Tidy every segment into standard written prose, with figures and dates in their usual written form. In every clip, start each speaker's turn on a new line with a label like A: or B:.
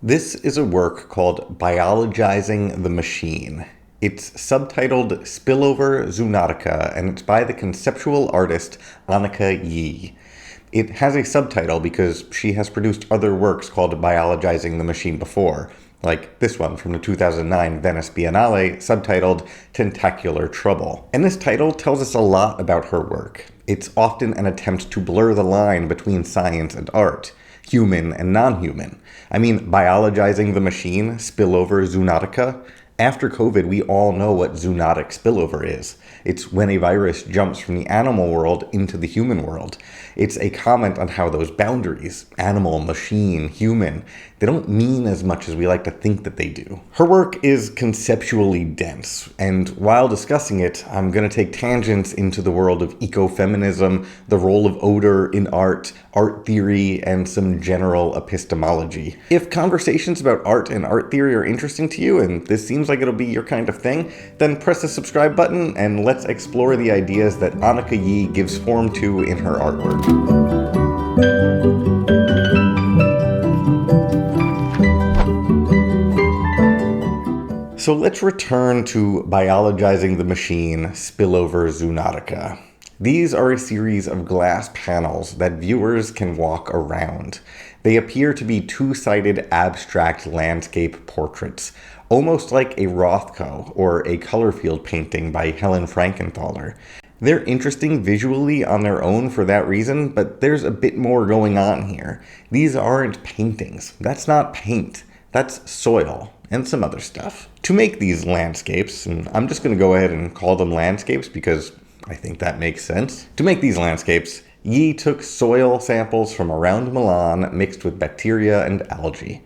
A: This is a work called Biologizing the Machine. It's subtitled Spillover Zoonotica, and it's by the conceptual artist Anicka Yi. It has a subtitle because she has produced other works called Biologizing the Machine before, like this one from the 2009 Venice Biennale, subtitled Tentacular Trouble. And this title tells us a lot about her work. It's often an attempt to blur the line between science and art, human and non-human. I mean, biologizing the machine, spillover zoonotica. After COVID, we all know what zoonotic spillover is. It's when a virus jumps from the animal world into the human world. It's a comment on how those boundaries, animal, machine, human, they don't mean as much as we like to think that they do. Her work is conceptually dense, and while discussing it, I'm going to take tangents into the world of ecofeminism, the role of odor in art theory, and some general epistemology. If conversations about art and art theory are interesting to you, and this seems like it'll be your kind of thing, then press the subscribe button and let's explore the ideas that Anicka Yi gives form to in her artwork. So let's return to Biologizing the Machine, Spillover Zoonotica. These are a series of glass panels that viewers can walk around. They appear to be two-sided abstract landscape portraits, almost like a Rothko or a color field painting by Helen Frankenthaler. They're interesting visually on their own for that reason, but there's a bit more going on here. These aren't paintings. That's not paint. That's soil and some other stuff. To make these landscapes, and I'm just going to go ahead and call them landscapes because I think that makes sense. To make these landscapes, Yi took soil samples from around Milan mixed with bacteria and algae.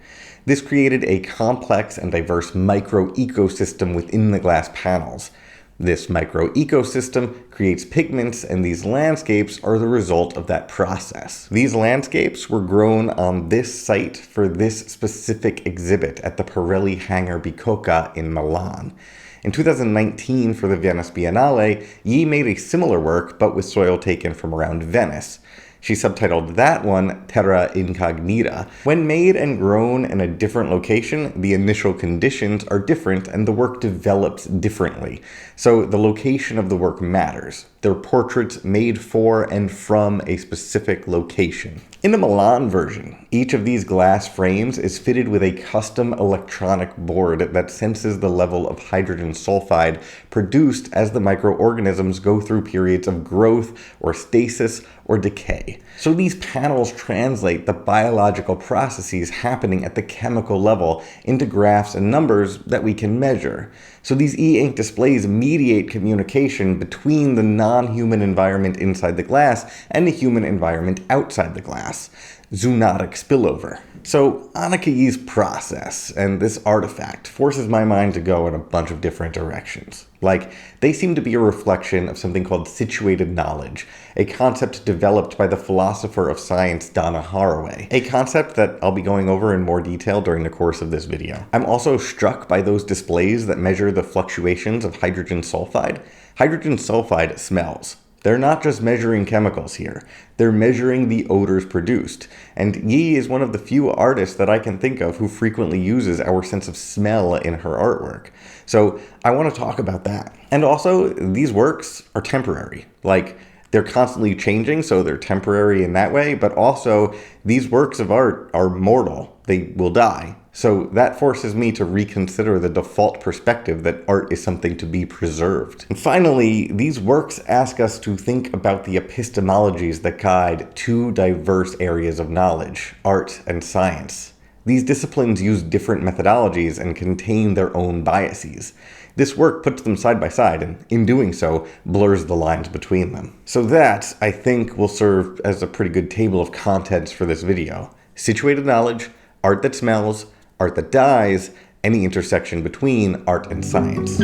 A: This created a complex and diverse micro-ecosystem within the glass panels. This micro-ecosystem creates pigments, and these landscapes are the result of that process. These landscapes were grown on this site for this specific exhibit at the Pirelli Hangar Bicocca in Milan. In 2019, for the Venice Biennale, Yi made a similar work, but with soil taken from around Venice. She subtitled that one Terra Incognita. When made and grown in a different location, the initial conditions are different and the work develops differently. So the location of the work matters. They're portraits made for and from a specific location. In the Milan version, each of these glass frames is fitted with a custom electronic board that senses the level of hydrogen sulfide produced as the microorganisms go through periods of growth or stasis or decay. So these panels translate the biological processes happening at the chemical level into graphs and numbers that we can measure. So these e-ink displays mediate communication between the non-human environment inside the glass and the human environment outside the glass. Zoonotic spillover. So Anicka Yi's process and this artifact forces my mind to go in a bunch of different directions. Like, they seem to be a reflection of something called situated knowledge, a concept developed by the philosopher of science Donna Haraway, a concept that I'll be going over in more detail during the course of this video. I'm also struck by those displays that measure the fluctuations of hydrogen sulfide. Hydrogen sulfide smells. They're not just measuring chemicals here, they're measuring the odors produced. And Yi is one of the few artists that I can think of who frequently uses our sense of smell in her artwork. So I want to talk about that. And also, these works are temporary. Like, they're constantly changing, so they're temporary in that way, but also these works of art are mortal. They will die. So that forces me to reconsider the default perspective that art is something to be preserved. And finally, these works ask us to think about the epistemologies that guide two diverse areas of knowledge, art and science. These disciplines use different methodologies and contain their own biases. This work puts them side by side, and in doing so, blurs the lines between them. So that, I think, will serve as a pretty good table of contents for this video. Situated knowledge, art that smells, art that dies, any intersection between art and science.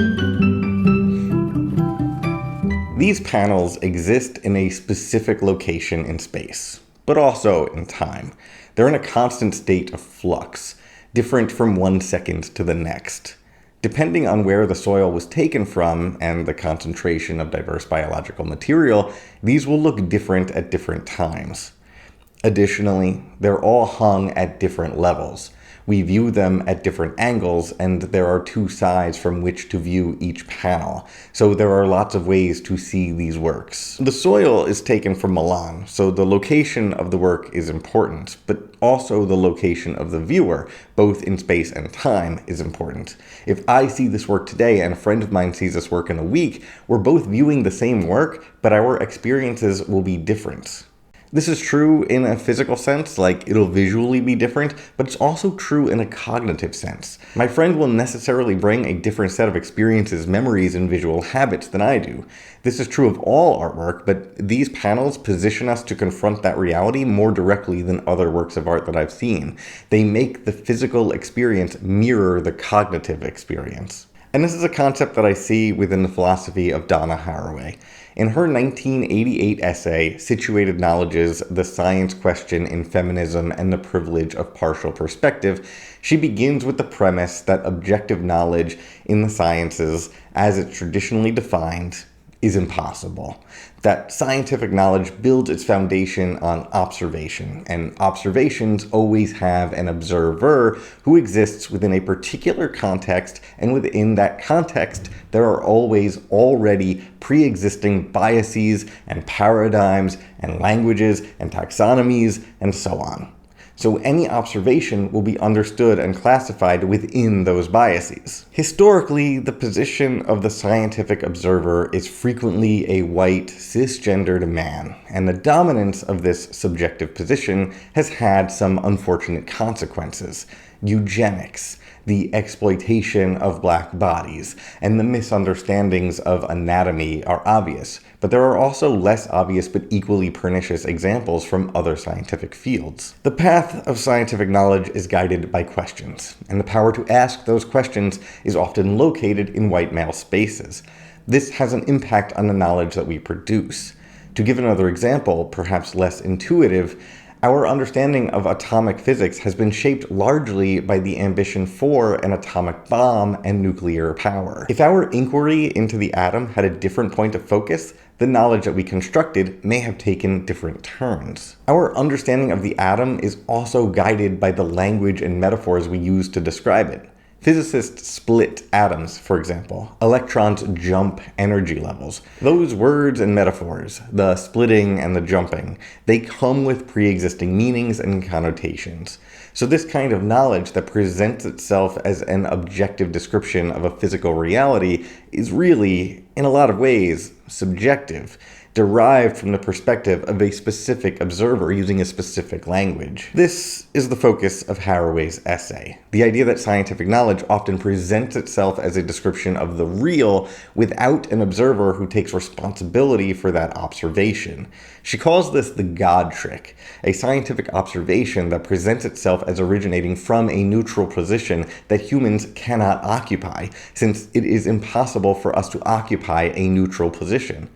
A: These panels exist in a specific location in space, but also in time. They're in a constant state of flux, different from 1 second to the next. Depending on where the soil was taken from and the concentration of diverse biological material, these will look different at different times. Additionally, they're all hung at different levels. We view them at different angles, and there are two sides from which to view each panel. So there are lots of ways to see these works. The soil is taken from Milan, so the location of the work is important, but also the location of the viewer, both in space and time, is important. If I see this work today and a friend of mine sees this work in a week, we're both viewing the same work, but our experiences will be different. This is true in a physical sense, like it'll visually be different, but it's also true in a cognitive sense. My friend will necessarily bring a different set of experiences, memories, and visual habits than I do. This is true of all artwork, but these panels position us to confront that reality more directly than other works of art that I've seen. They make the physical experience mirror the cognitive experience. And this is a concept that I see within the philosophy of Donna Haraway. In her 1988 essay, Situated Knowledges, The Science Question in Feminism and the Privilege of Partial Perspective, she begins with the premise that objective knowledge in the sciences, as it's traditionally defined, is impossible. That scientific knowledge builds its foundation on observation, and observations always have an observer who exists within a particular context, and within that context, there are always already pre-existing biases and paradigms and languages and taxonomies and so on. So any observation will be understood and classified within those biases. Historically, the position of the scientific observer is frequently a white, cisgendered man, and the dominance of this subjective position has had some unfortunate consequences. Eugenics, the exploitation of black bodies, and the misunderstandings of anatomy are obvious, but there are also less obvious but equally pernicious examples from other scientific fields. The path of scientific knowledge is guided by questions, and the power to ask those questions is often located in white male spaces. This has an impact on the knowledge that we produce. To give another example, perhaps less intuitive, our understanding of atomic physics has been shaped largely by the ambition for an atomic bomb and nuclear power. If our inquiry into the atom had a different point of focus, the knowledge that we constructed may have taken different turns. Our understanding of the atom is also guided by the language and metaphors we use to describe it. Physicists split atoms, for example. Electrons jump energy levels. Those words and metaphors, the splitting and the jumping, they come with pre-existing meanings and connotations. So this kind of knowledge that presents itself as an objective description of a physical reality is really, in a lot of ways, subjective, derived from the perspective of a specific observer using a specific language. This is the focus of Haraway's essay, the idea that scientific knowledge often presents itself as a description of the real without an observer who takes responsibility for that observation. She calls this the God trick, a scientific observation that presents itself as originating from a neutral position that humans cannot occupy, since it is impossible for us to occupy a neutral position.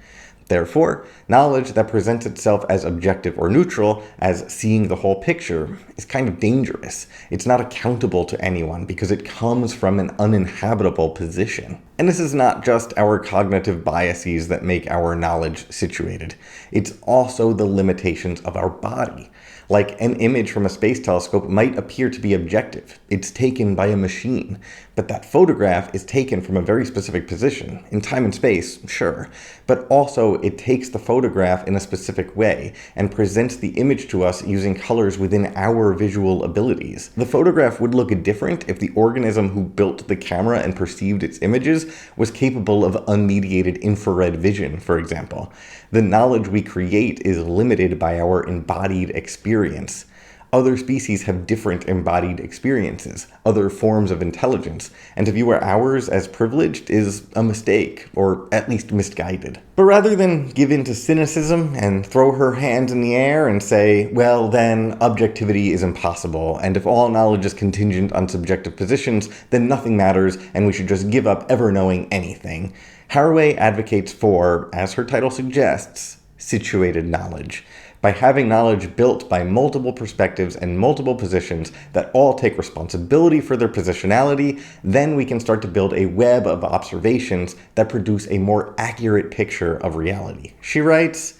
A: Therefore, knowledge that presents itself as objective or neutral, as seeing the whole picture, is kind of dangerous. It's not accountable to anyone because it comes from an uninhabitable position. And this is not just our cognitive biases that make our knowledge situated. It's also the limitations of our body. Like an image from a space telescope might appear to be objective. It's taken by a machine. But that photograph is taken from a very specific position. In time and space, sure. But also it takes the photograph in a specific way and presents the image to us using colors within our visual abilities. The photograph would look different if the organism who built the camera and perceived its images was capable of unmediated infrared vision, for example. The knowledge we create is limited by our embodied experience. Other species have different embodied experiences, other forms of intelligence, and to view ours as privileged is a mistake, or at least misguided. But rather than give in to cynicism and throw her hands in the air and say, well then, objectivity is impossible, and if all knowledge is contingent on subjective positions, then nothing matters, and we should just give up ever knowing anything, Haraway advocates for, as her title suggests, situated knowledge. By having knowledge built by multiple perspectives and multiple positions that all take responsibility for their positionality, then we can start to build a web of observations that produce a more accurate picture of reality. She writes,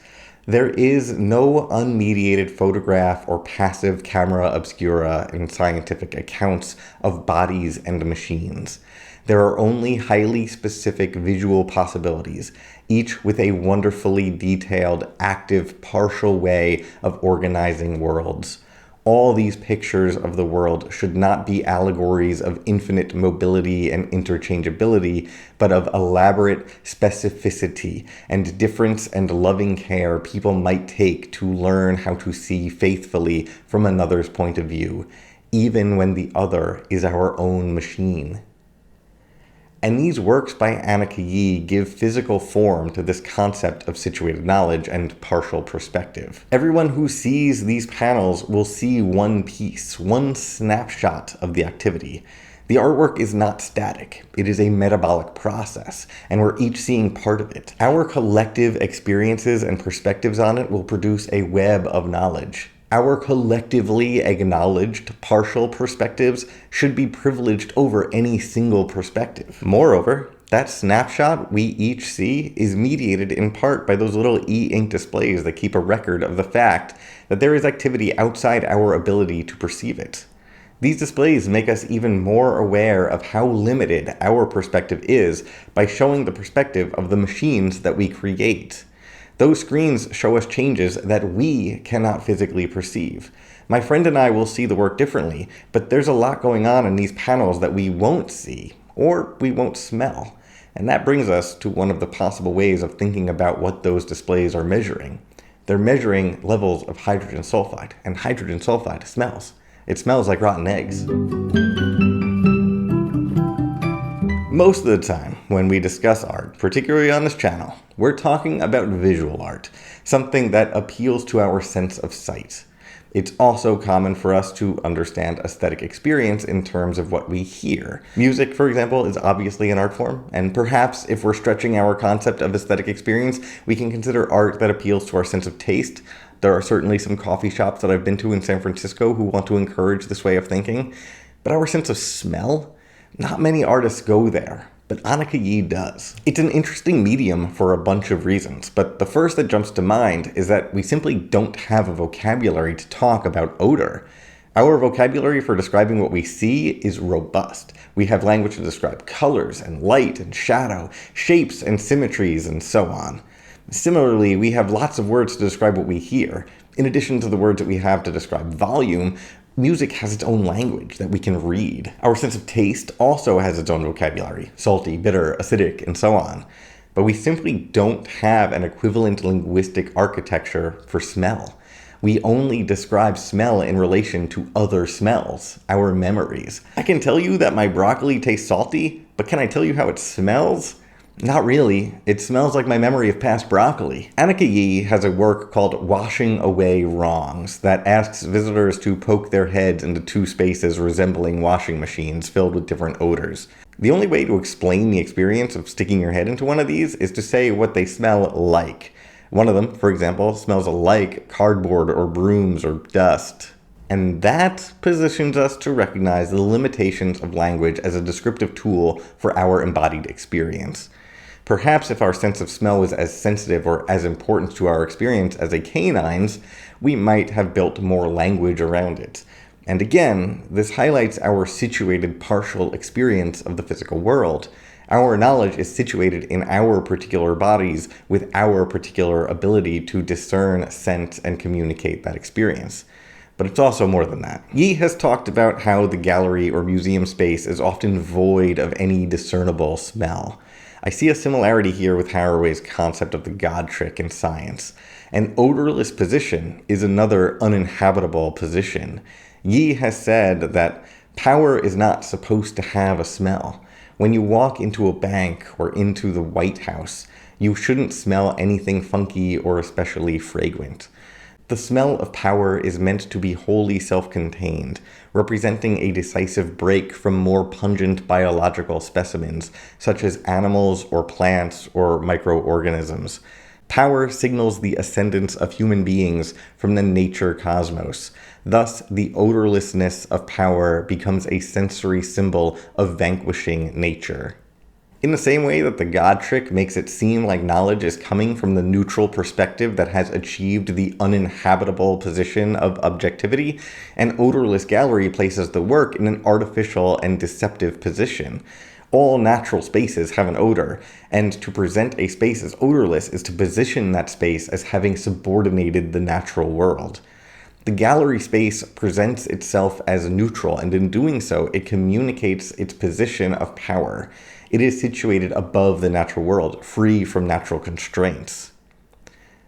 A: There is no unmediated photograph or passive camera obscura in scientific accounts of bodies and machines. There are only highly specific visual possibilities, each with a wonderfully detailed, active, partial way of organizing worlds. All these pictures of the world should not be allegories of infinite mobility and interchangeability, but of elaborate specificity and difference and loving care people might take to learn how to see faithfully from another's point of view, even when the other is our own machine. And these works by Anicka Yi give physical form to this concept of situated knowledge and partial perspective. Everyone who sees these panels will see one piece, one snapshot of the activity. The artwork is not static. It is a metabolic process, and we're each seeing part of it. Our collective experiences and perspectives on it will produce a web of knowledge. Our collectively acknowledged partial perspectives should be privileged over any single perspective. Moreover, that snapshot we each see is mediated in part by those little e-ink displays that keep a record of the fact that there is activity outside our ability to perceive it. These displays make us even more aware of how limited our perspective is by showing the perspective of the machines that we create. Those screens show us changes that we cannot physically perceive. My friend and I will see the work differently, but there's a lot going on in these panels that we won't see, or we won't smell. And that brings us to one of the possible ways of thinking about what those displays are measuring. They're measuring levels of hydrogen sulfide, and hydrogen sulfide smells. It smells like rotten eggs. Most of the time, when we discuss art, particularly on this channel, we're talking about visual art, something that appeals to our sense of sight. It's also common for us to understand aesthetic experience in terms of what we hear. Music, for example, is obviously an art form, and perhaps if we're stretching our concept of aesthetic experience, we can consider art that appeals to our sense of taste. There are certainly some coffee shops that I've been to in San Francisco who want to encourage this way of thinking. But our sense of smell? Not many artists go there, but Anicka Yi does. It's an interesting medium for a bunch of reasons, but the first that jumps to mind is that we simply don't have a vocabulary to talk about odor. Our vocabulary for describing what we see is robust. We have language to describe colors and light and shadow, shapes and symmetries, and so on. Similarly, we have lots of words to describe what we hear. In addition to the words that we have to describe volume, music has its own language that we can read. Our sense of taste also has its own vocabulary, salty, bitter, acidic, and so on. But we simply don't have an equivalent linguistic architecture for smell. We only describe smell in relation to other smells, our memories. I can tell you that my broccoli tastes salty, but can I tell you how it smells? Not really. It smells like my memory of past broccoli. Anicka Yi has a work called Washing Away Wrongs that asks visitors to poke their heads into two spaces resembling washing machines filled with different odors. The only way to explain the experience of sticking your head into one of these is to say what they smell like. One of them, for example, smells like cardboard or brooms or dust. And that positions us to recognize the limitations of language as a descriptive tool for our embodied experience. Perhaps if our sense of smell was as sensitive or as important to our experience as a canine's, we might have built more language around it. And again, this highlights our situated partial experience of the physical world. Our knowledge is situated in our particular bodies with our particular ability to discern, sense, and communicate that experience. But it's also more than that. Yi has talked about how the gallery or museum space is often void of any discernible smell. I see a similarity here with Haraway's concept of the God trick in science. An odorless position is another uninhabitable position. Yi has said that power is not supposed to have a smell. When you walk into a bank or into the White House, you shouldn't smell anything funky or especially fragrant. The smell of power is meant to be wholly self-contained, representing a decisive break from more pungent biological specimens, such as animals or plants or microorganisms. Power signals the ascendance of human beings from the nature cosmos. Thus, the odorlessness of power becomes a sensory symbol of vanquishing nature. In the same way that the God trick makes it seem like knowledge is coming from the neutral perspective that has achieved the uninhabitable position of objectivity, an odorless gallery places the work in an artificial and deceptive position. All natural spaces have an odor, and to present a space as odorless is to position that space as having subordinated the natural world. The gallery space presents itself as neutral, and in doing so, it communicates its position of power. It is situated above the natural world, free from natural constraints.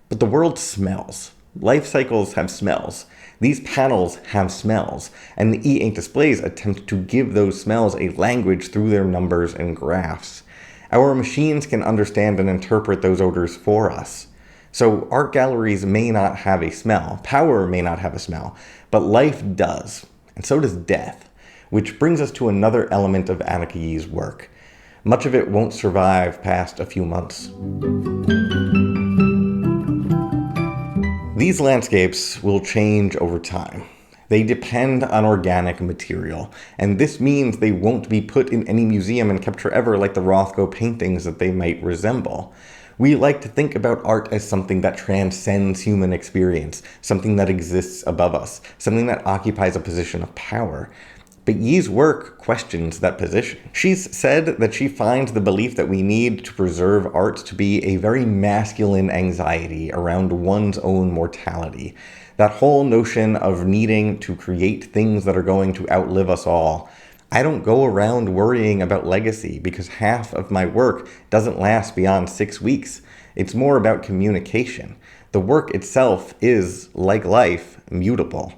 A: But the world smells. Life cycles have smells. These panels have smells, and the e-ink displays attempt to give those smells a language through their numbers and graphs. Our machines can understand and interpret those odors for us. So art galleries may not have a smell, power may not have a smell, but life does, and so does death, which brings us to another element of Anicka Yi's work. Much of it won't survive past a few months. These landscapes will change over time. They depend on organic material, and this means they won't be put in any museum and kept forever like the Rothko paintings that they might resemble. We like to think about art as something that transcends human experience, something that exists above us, something that occupies a position of power. But Yi's work questions that position. She's said that she finds the belief that we need to preserve art to be a very masculine anxiety around one's own mortality. That whole notion of needing to create things that are going to outlive us all. I don't go around worrying about legacy because half of my work doesn't last beyond 6 weeks. It's more about communication. The work itself is, like life, mutable.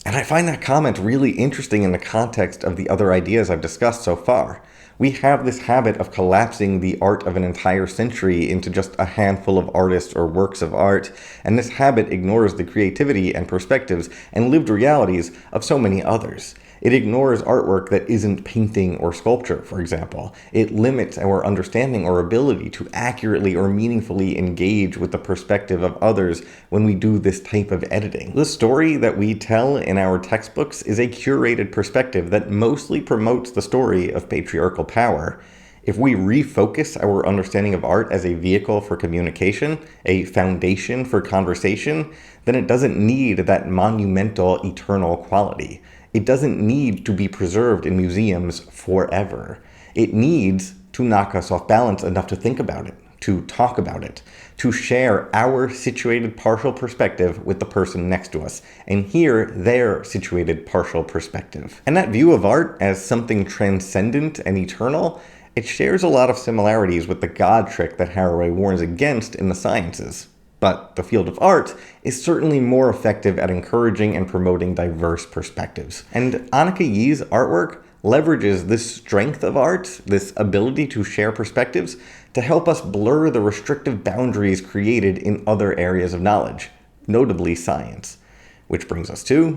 A: And I find that comment really interesting in the context of the other ideas I've discussed so far. We have this habit of collapsing the art of an entire century into just a handful of artists or works of art, and this habit ignores the creativity and perspectives and lived realities of so many others. It ignores artwork that isn't painting or sculpture, for example. It limits our understanding or ability to accurately or meaningfully engage with the perspective of others when we do this type of editing. The story that we tell in our textbooks is a curated perspective that mostly promotes the story of patriarchal power. If we refocus our understanding of art as a vehicle for communication, a foundation for conversation, then it doesn't need that monumental, eternal quality. It doesn't need to be preserved in museums forever. It needs to knock us off balance enough to think about it, to talk about it, to share our situated partial perspective with the person next to us, and hear their situated partial perspective. And that view of art as something transcendent and eternal, it shares a lot of similarities with the God trick that Haraway warns against in the sciences. But the field of art is certainly more effective at encouraging and promoting diverse perspectives. And Anicka Yi's artwork leverages this strength of art, this ability to share perspectives, to help us blur the restrictive boundaries created in other areas of knowledge, notably science. Which brings us to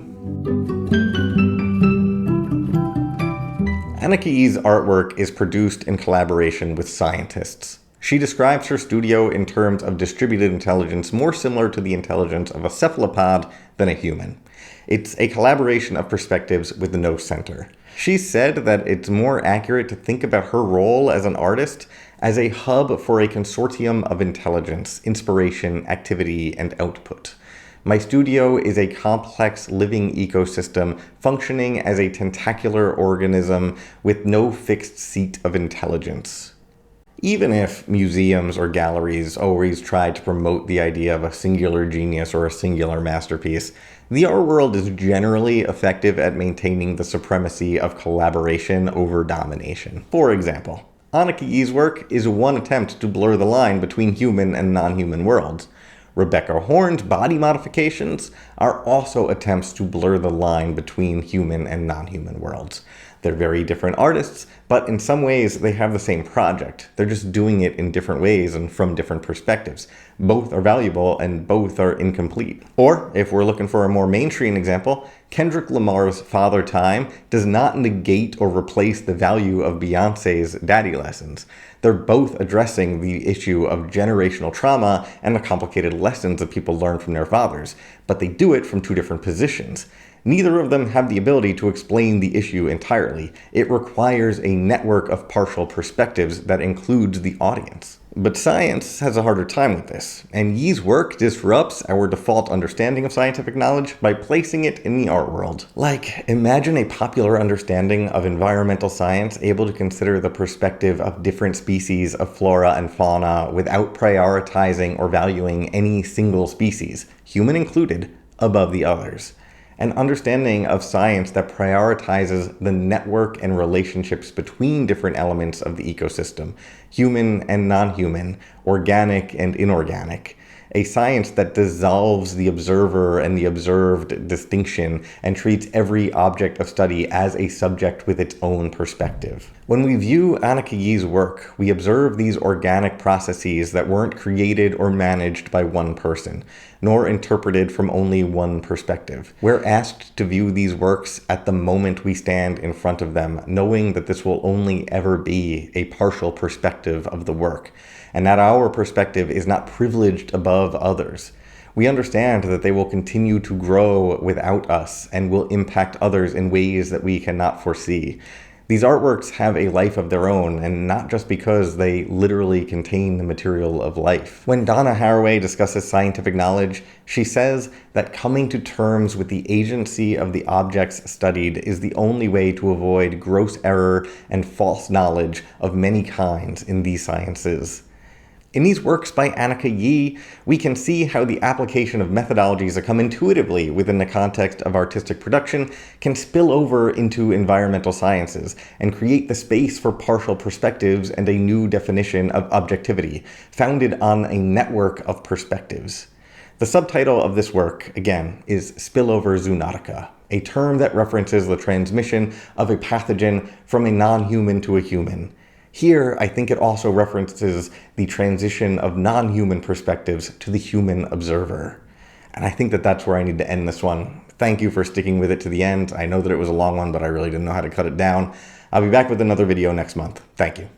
A: Anicka Yi's artwork is produced in collaboration with scientists. She describes her studio in terms of distributed intelligence more similar to the intelligence of a cephalopod than a human. It's a collaboration of perspectives with no center. She said that it's more accurate to think about her role as an artist as a hub for a consortium of intelligence, inspiration, activity, and output. My studio is a complex living ecosystem functioning as a tentacular organism with no fixed seat of intelligence. Even if museums or galleries always try to promote the idea of a singular genius or a singular masterpiece, the art world is generally effective at maintaining the supremacy of collaboration over domination. For example, Anicka Yi's work is one attempt to blur the line between human and non-human worlds. Rebecca Horn's body modifications are also attempts to blur the line between human and non-human worlds. They're very different artists, but in some ways they have the same project. They're just doing it in different ways and from different perspectives. Both are valuable and both are incomplete. Or, if we're looking for a more mainstream example, Kendrick Lamar's Father Time does not negate or replace the value of Beyoncé's Daddy Lessons. They're both addressing the issue of generational trauma and the complicated lessons that people learn from their fathers, but they do it from two different positions. Neither of them have the ability to explain the issue entirely. It requires a network of partial perspectives that includes the audience. But science has a harder time with this, and Yi's work disrupts our default understanding of scientific knowledge by placing it in the art world. Like, imagine a popular understanding of environmental science able to consider the perspective of different species of flora and fauna without prioritizing or valuing any single species, human included, above the others. An understanding of science that prioritizes the network and relationships between different elements of the ecosystem, human and non-human, organic and inorganic. A science that dissolves the observer and the observed distinction and treats every object of study as a subject with its own perspective. When we view Anicka Yi's work, we observe these organic processes that weren't created or managed by one person, nor interpreted from only one perspective. We're asked to view these works at the moment we stand in front of them, knowing that this will only ever be a partial perspective of the work, and that our perspective is not privileged above others. We understand that they will continue to grow without us and will impact others in ways that we cannot foresee. These artworks have a life of their own, and not just because they literally contain the material of life. When Donna Haraway discusses scientific knowledge, she says that coming to terms with the agency of the objects studied is the only way to avoid gross error and false knowledge of many kinds in these sciences. In these works by Anicka Yi, we can see how the application of methodologies that come intuitively within the context of artistic production can spill over into environmental sciences and create the space for partial perspectives and a new definition of objectivity, founded on a network of perspectives. The subtitle of this work, again, is Spillover Zoonotica, a term that references the transmission of a pathogen from a non-human to a human. Here, I think it also references the transition of non-human perspectives to the human observer. And I think that that's where I need to end this one. Thank you for sticking with it to the end. I know that it was a long one, but I really didn't know how to cut it down. I'll be back with another video next month. Thank you.